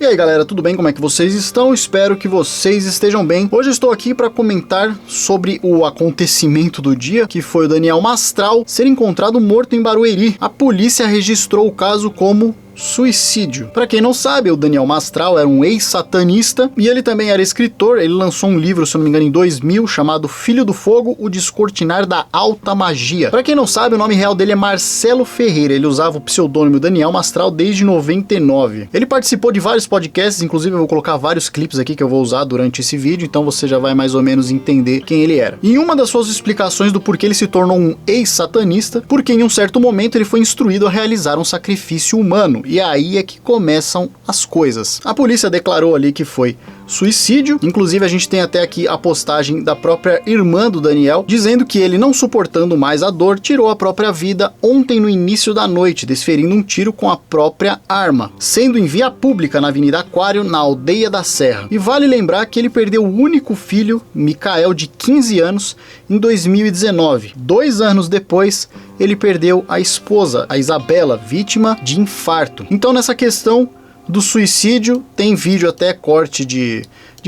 E aí galera, tudo bem? Como é que vocês estão? Espero que vocês estejam bem. Hoje eu estou aqui para comentar sobre o acontecimento do dia, que foi o Daniel Mastral ser encontrado morto em Barueri. A polícia registrou o caso como suicídio. Para quem não sabe, o Daniel Mastral era um ex-satanista e ele também era escritor. Ele lançou um livro, se eu não me engano, em 2000, chamado Filho do Fogo, o Descortinar da Alta Magia. Para quem não sabe, o nome real dele é Marcelo Ferreira. Ele usava o pseudônimo Daniel Mastral desde 99. Ele participou de vários podcasts, inclusive eu vou colocar vários clipes aqui que eu vou usar durante esse vídeo, então você já vai mais ou menos entender quem ele era. Em uma das suas explicações do porquê ele se tornou um ex-satanista, porque em um certo momento ele foi instruído a realizar um sacrifício humano. E aí é que começam as coisas. A polícia declarou ali que foi suicídio. Inclusive a gente tem até aqui a postagem da própria irmã do Daniel, dizendo que ele, não suportando mais a dor, tirou a própria vida ontem no início da noite, desferindo um tiro com a própria arma, sendo em via pública na Avenida Aquário, na Aldeia da Serra. E vale lembrar que ele perdeu o único filho, Micael, de 15 anos, em 2019. 2 anos depois, ele perdeu a esposa, a Isabela, vítima de infarto. Então nessa questão do suicídio, tem vídeo até corte de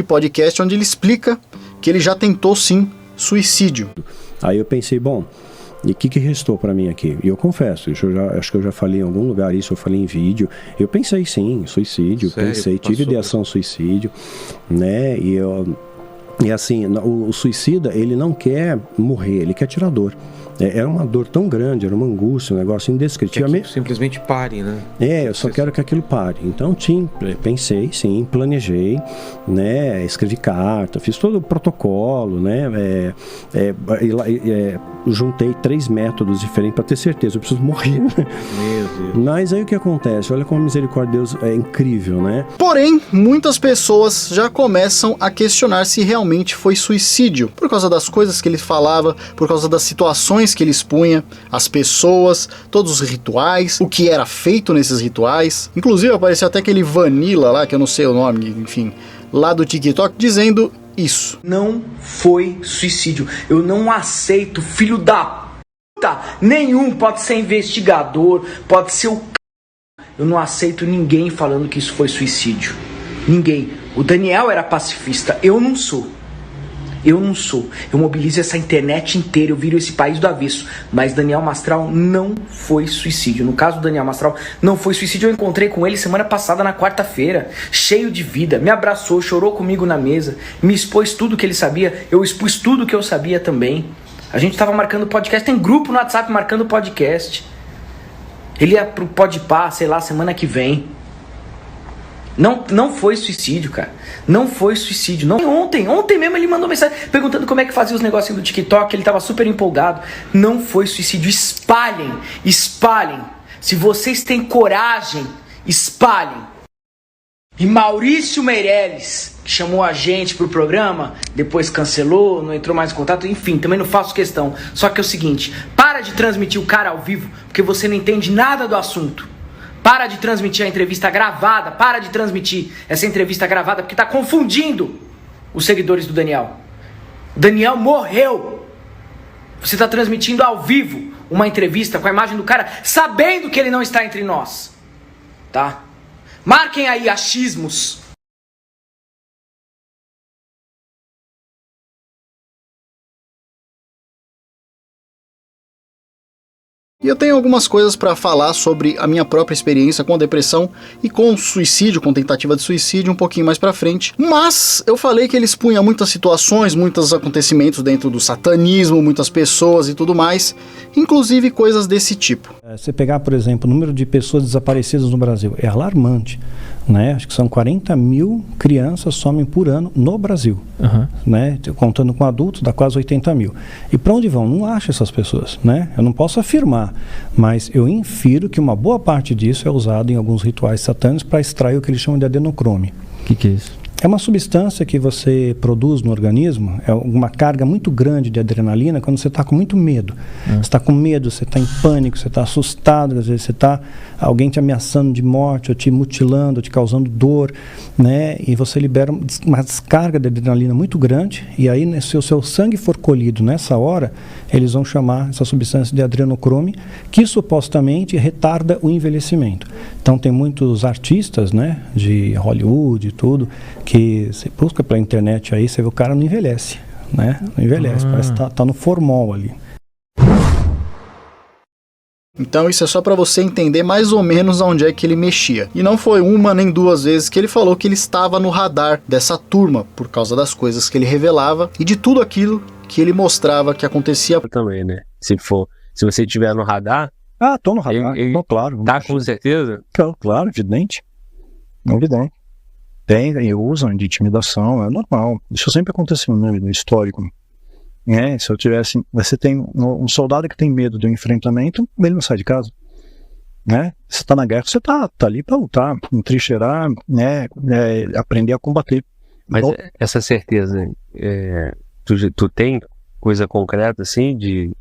podcast onde ele explica que ele já tentou sim suicídio. Aí eu pensei, bom, e o que restou para mim aqui? E eu confesso, acho que eu já falei em algum lugar isso, eu falei em vídeo, eu pensei sim, suicídio. Sério? Tive ideação suicídio, né, e assim, o suicida, ele não quer morrer, ele quer tirar dor. Era uma dor tão grande, era uma angústia, um negócio indescritível. Que simplesmente pare, né? Eu só quero que aquilo pare. Então, pensei, sim, planejei, né? Escrevi carta, fiz todo o protocolo, né? Juntei 3 métodos diferentes para ter certeza, eu preciso morrer. Meu Deus. Mas aí o que acontece? Olha como a misericórdia de Deus é incrível, né? Porém, muitas pessoas já começam a questionar se realmente foi suicídio, por causa das coisas que ele falava, por causa das situações que ele expunha, as pessoas, todos os rituais, o que era feito nesses rituais. Inclusive apareceu até aquele Vanilla lá, que eu não sei o nome, enfim, lá do TikTok, dizendo isso. Não foi suicídio. Eu não aceito, filho da puta nenhum, pode ser investigador, pode ser o c... Eu não aceito ninguém falando que isso foi suicídio. Ninguém. O Daniel era pacifista, eu não sou. Eu não sou. Eu mobilizo essa internet inteira, eu viro esse país do avesso. Mas Daniel Mastral não foi suicídio. No caso do Daniel Mastral, não foi suicídio. Eu encontrei com ele semana passada, na quarta-feira, cheio de vida. Me abraçou, chorou comigo na mesa, me expôs tudo que ele sabia. Eu expus tudo que eu sabia também. A gente tava marcando podcast, tem grupo no WhatsApp marcando podcast. Ele ia pro Podpah, sei lá, semana que vem. Não foi suicídio, cara. Não foi suicídio. Não. Ontem mesmo ele mandou mensagem perguntando como é que fazia os negocinhos do TikTok. Ele tava super empolgado. Não foi suicídio. Espalhem. Se vocês têm coragem, espalhem. E Maurício Meirelles, que chamou a gente pro programa, depois cancelou, não entrou mais em contato, enfim, também não faço questão. Só que é o seguinte, para de transmitir o cara ao vivo, porque você não entende nada do assunto. Para de transmitir a entrevista gravada, para de transmitir essa entrevista gravada, porque está confundindo os seguidores do Daniel. O Daniel morreu. Você está transmitindo ao vivo uma entrevista com a imagem do cara, sabendo que ele não está entre nós. Tá? Marquem aí achismos. E eu tenho algumas coisas para falar sobre a minha própria experiência com depressão e com suicídio, com tentativa de suicídio, um pouquinho mais para frente. Mas eu falei que ele expunha muitas situações, muitos acontecimentos dentro do satanismo, muitas pessoas e tudo mais, inclusive coisas desse tipo. Você pegar, por exemplo, o número de pessoas desaparecidas no Brasil é alarmante, né? Acho que são 40 mil crianças somem por ano no Brasil, né? Contando com adultos, dá quase 80 mil. E para onde vão? Não acho essas pessoas, né? Eu não posso afirmar, mas eu infiro que uma boa parte disso é usado em alguns rituais satânicos para extrair o que eles chamam de adenocrome. O que é isso? É uma substância que você produz no organismo, é uma carga muito grande de adrenalina quando você está com muito medo. Você está com medo, você está em pânico, você está assustado, às vezes você está alguém te ameaçando de morte, ou te mutilando, ou te causando dor, né? E você libera uma descarga de adrenalina muito grande, e aí se o seu sangue for colhido nessa hora, eles vão chamar essa substância de adrenocrome, que supostamente retarda o envelhecimento. Então tem muitos artistas, né, de Hollywood e tudo, que você busca pela internet aí, você vê o cara não envelhece, né? Não envelhece, parece que tá no formol ali. Então isso é só para você entender mais ou menos aonde é que ele mexia. E não foi uma nem duas vezes que ele falou que ele estava no radar dessa turma, por causa das coisas que ele revelava e de tudo aquilo que ele mostrava que acontecia. Também, né? Se você estiver no radar... Tô no radar, claro. Tá com certeza? Claro, evidente. Evidente. Usam de intimidação, é normal. Isso sempre aconteceu no histórico. Se eu tivesse... Você tem um soldado que tem medo do enfrentamento, ele não sai de casa. Né? Você está na guerra, você tá ali para lutar, entrincheirar, né? Aprender a combater. Mas essa certeza, tu tem coisa concreta assim, de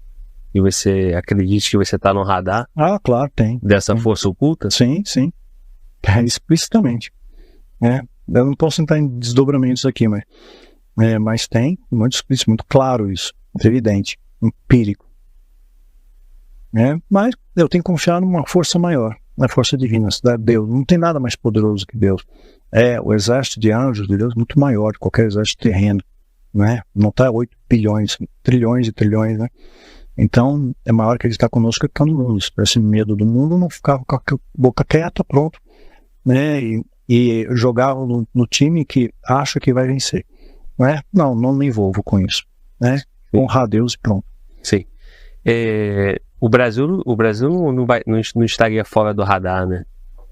você acredite que você está no radar? Claro, tem. Dessa força oculta? Sim. Explicitamente. Eu não posso entrar em desdobramentos aqui, mas tem muito explícito, muito claro isso, evidente, empírico. Mas eu tenho que confiar numa força maior, na força divina, Deus. Não tem nada mais poderoso que Deus. O exército de anjos de Deus é muito maior que qualquer exército terreno, não está 8 bilhões, trilhões e trilhões, né? Então é maior que ele está conosco que está no mundo. Se tivesse medo do mundo, não ficava com a boca quieta, pronto, né? E jogar no time que acha que vai vencer. Não me envolvo com isso, né? Honrar a Deus e pronto. Sim. O Brasil não estaria fora do radar, né?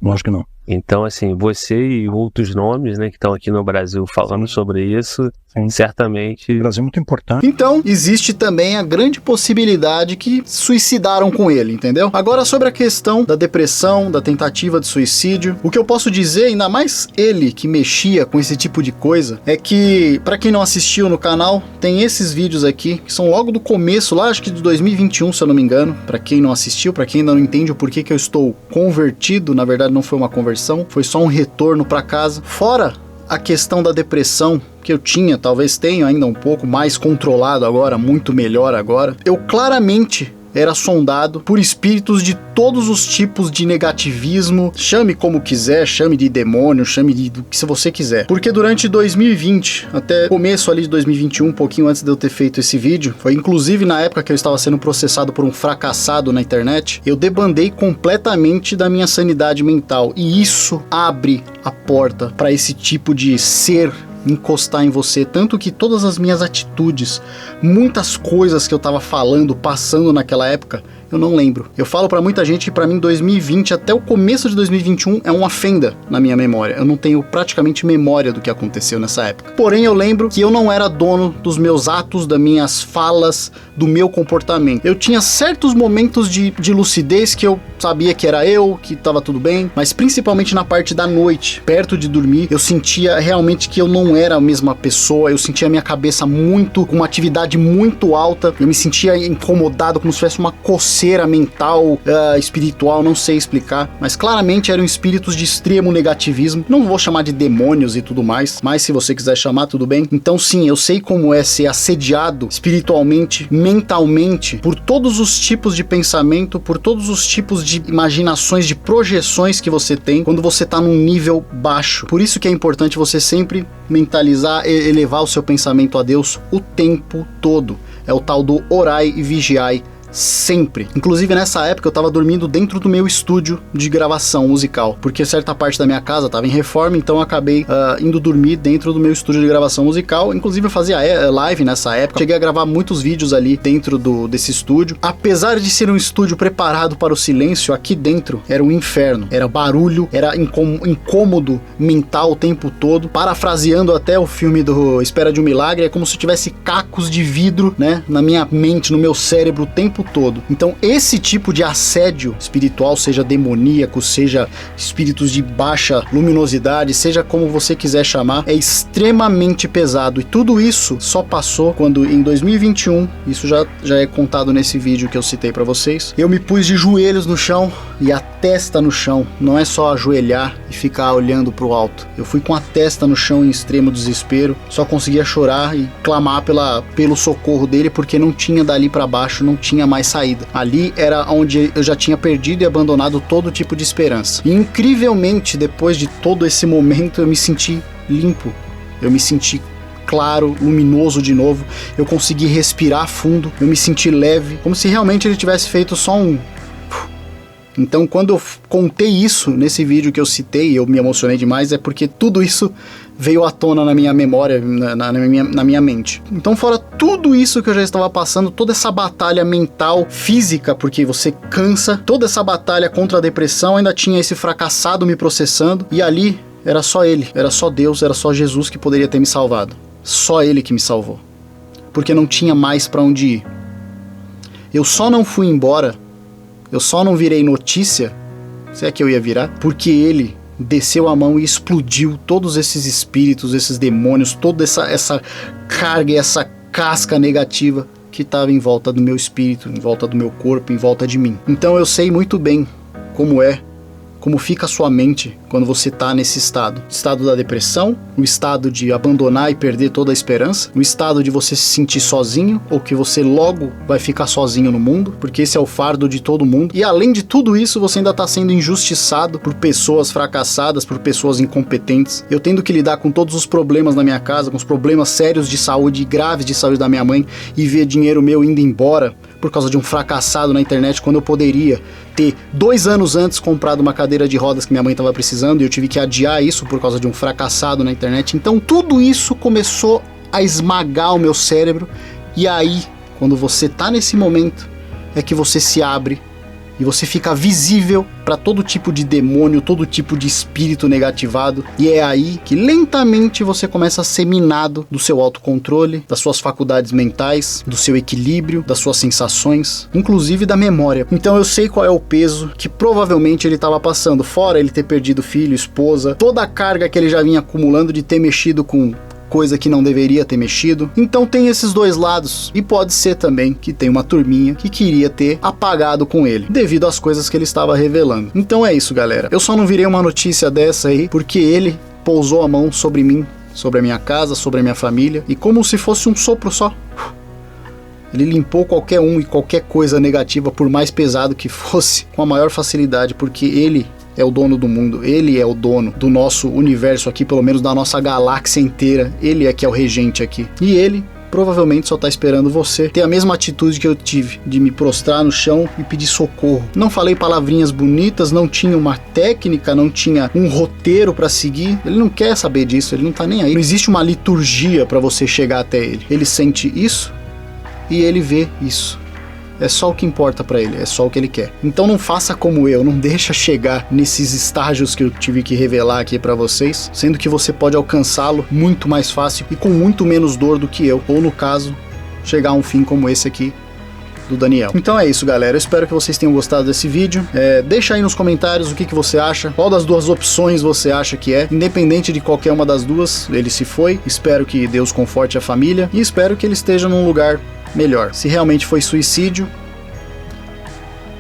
Lógico que não. Então, assim, você e outros nomes, né, que estão aqui no Brasil falando sobre isso, certamente... O Brasil é muito importante. Então, existe também a grande possibilidade que suicidaram com ele, entendeu? Agora, sobre a questão da depressão, da tentativa de suicídio, o que eu posso dizer, ainda mais ele que mexia com esse tipo de coisa, é que, pra quem não assistiu no canal, tem esses vídeos aqui, que são logo do começo, lá acho que de 2021, se eu não me engano, pra quem não assistiu, pra quem ainda não entende o porquê que eu estou convertido, na verdade não foi uma conversão, foi só um retorno pra casa. Fora a questão da depressão, que eu tinha, talvez tenha ainda um pouco mais controlado agora, muito melhor agora, eu claramente era sondado por espíritos de todos os tipos de negativismo, chame como quiser, chame de demônio, chame de do que você quiser. Porque durante 2020, até começo ali de 2021, um pouquinho antes de eu ter feito esse vídeo, foi inclusive na época que eu estava sendo processado por um fracassado na internet, eu debandei completamente da minha sanidade mental, e isso abre a porta para esse tipo de ser encostar em você, tanto que todas as minhas atitudes, muitas coisas que eu tava falando, passando naquela época, eu não lembro. Eu falo pra muita gente que pra mim 2020 até o começo de 2021 é uma fenda na minha memória. Eu não tenho praticamente memória do que aconteceu nessa época. Porém, eu lembro que eu não era dono dos meus atos, das minhas falas, do meu comportamento. Eu tinha certos momentos de lucidez que eu sabia que era eu, que tava tudo bem, mas principalmente na parte da noite, perto de dormir, eu sentia realmente que eu não era a mesma pessoa, eu sentia a minha cabeça com uma atividade muito alta, eu me sentia incomodado, como se tivesse uma coceira mental, espiritual, não sei explicar, mas claramente eram espíritos de extremo negativismo, não vou chamar de demônios e tudo mais, mas se você quiser chamar, tudo bem. Então sim, eu sei como é ser assediado espiritualmente, mentalmente, por todos os tipos de pensamento, por todos os tipos de imaginações, de projeções que você tem quando você tá num nível baixo. Por isso que é importante você sempre mentalizar, elevar o seu pensamento a Deus o tempo todo. É o tal do orai e vigiai sempre. Inclusive nessa época eu tava dormindo dentro do meu estúdio de gravação musical, porque certa parte da minha casa tava em reforma, então eu acabei indo dormir dentro do meu estúdio de gravação musical. Inclusive eu fazia live nessa época, cheguei a gravar muitos vídeos ali dentro desse estúdio. Apesar de ser um estúdio preparado para o silêncio, aqui dentro era um inferno, era barulho, era incômodo mental o tempo todo. Parafraseando até o filme do Espera de um Milagre, é como se tivesse cacos de vidro, né, na minha mente, no meu cérebro o tempo tempo todo. Então esse tipo de assédio espiritual, seja demoníaco, seja espíritos de baixa luminosidade, seja como você quiser chamar, é extremamente pesado. E tudo isso só passou quando em 2021, isso já é contado nesse vídeo que eu citei pra vocês, eu me pus de joelhos no chão e a testa no chão. Não é só ajoelhar e ficar olhando pro alto. Eu fui com a testa no chão em extremo desespero, só conseguia chorar e clamar pelo socorro dele, porque não tinha dali pra baixo, não tinha mais saída. Ali era onde eu já tinha perdido e abandonado todo tipo de esperança. E incrivelmente, depois de todo esse momento, eu me senti limpo, eu me senti claro, luminoso de novo, eu consegui respirar fundo, eu me senti leve, como se realmente ele tivesse feito só um... Então, quando eu contei isso nesse vídeo que eu citei, eu me emocionei demais, é porque tudo isso veio à tona na minha memória, na minha mente. Então, fora tudo isso que eu já estava passando, toda essa batalha mental, física, porque você cansa, toda essa batalha contra a depressão, ainda tinha esse fracassado me processando, e ali era só ele, era só Deus, era só Jesus que poderia ter me salvado. Só ele que me salvou. Porque não tinha mais para onde ir. Eu só não fui embora, eu só não virei notícia, se é que eu ia virar, porque ele desceu a mão e explodiu todos esses espíritos, esses demônios, toda essa carga e essa casca negativa que estava em volta do meu espírito, em volta do meu corpo, em volta de mim. Então eu sei muito bem como fica a sua mente quando você está nesse estado da depressão, o estado de abandonar e perder toda a esperança, o estado de você se sentir sozinho, ou que você logo vai ficar sozinho no mundo, porque esse é o fardo de todo mundo. E além de tudo isso, você ainda está sendo injustiçado por pessoas fracassadas, por pessoas incompetentes. Eu tendo que lidar com todos os problemas na minha casa, com os problemas sérios de saúde, graves de saúde da minha mãe, e ver dinheiro meu indo embora por causa de um fracassado na internet, quando eu poderia ter 2 anos antes comprado uma cadeira de rodas que minha mãe estava precisando, e eu tive que adiar isso por causa de um fracassado na internet. Então tudo isso começou a esmagar o meu cérebro, e aí, quando você tá nesse momento, é que você se abre e você fica visível para todo tipo de demônio, todo tipo de espírito negativado, e é aí que lentamente você começa a ser minado do seu autocontrole, das suas faculdades mentais, do seu equilíbrio, das suas sensações, inclusive da memória. Então eu sei qual é o peso que provavelmente ele estava passando, fora ele ter perdido filho, esposa, toda a carga que ele já vinha acumulando de ter mexido com coisa que não deveria ter mexido. Então tem esses dois lados, e pode ser também que tem uma turminha que queria ter apagado com ele, devido às coisas que ele estava revelando. Então é isso, galera. Eu só não virei uma notícia dessa aí, porque ele pousou a mão sobre mim, sobre a minha casa, sobre a minha família, e como se fosse um sopro só, ele limpou qualquer um e qualquer coisa negativa, por mais pesado que fosse, com a maior facilidade, porque ele é o dono do mundo, ele é o dono do nosso universo aqui, pelo menos da nossa galáxia inteira. Ele é que é o regente aqui, e ele provavelmente só tá esperando você ter a mesma atitude que eu tive, de me prostrar no chão e pedir socorro. Não falei palavrinhas bonitas, não tinha uma técnica, não tinha um roteiro para seguir. Ele não quer saber disso, ele não tá nem aí. Não existe uma liturgia para você chegar até ele. Ele sente isso e ele vê isso. É só o que importa pra ele, é só o que ele quer. Então não faça como eu, não deixa chegar nesses estágios que eu tive que revelar aqui pra vocês, sendo que você pode alcançá-lo muito mais fácil e com muito menos dor do que eu, ou no caso, chegar a um fim como esse aqui do Daniel. Então é isso, galera, eu espero que vocês tenham gostado desse vídeo. Deixa aí nos comentários o que você acha, qual das duas opções você acha que é. Independente de qualquer uma das duas, ele se foi. Espero que Deus conforte a família e espero que ele esteja num lugar melhor. Se realmente foi suicídio,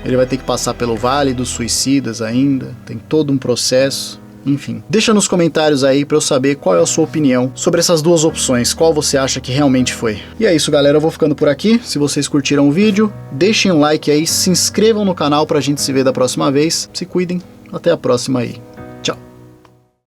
ele vai ter que passar pelo vale dos suicidas ainda, tem todo um processo, enfim. Deixa nos comentários aí pra eu saber qual é a sua opinião sobre essas duas opções, qual você acha que realmente foi. E é isso, galera, eu vou ficando por aqui. Se vocês curtiram o vídeo, deixem um like aí, se inscrevam no canal pra gente se ver da próxima vez. Se cuidem, até a próxima aí.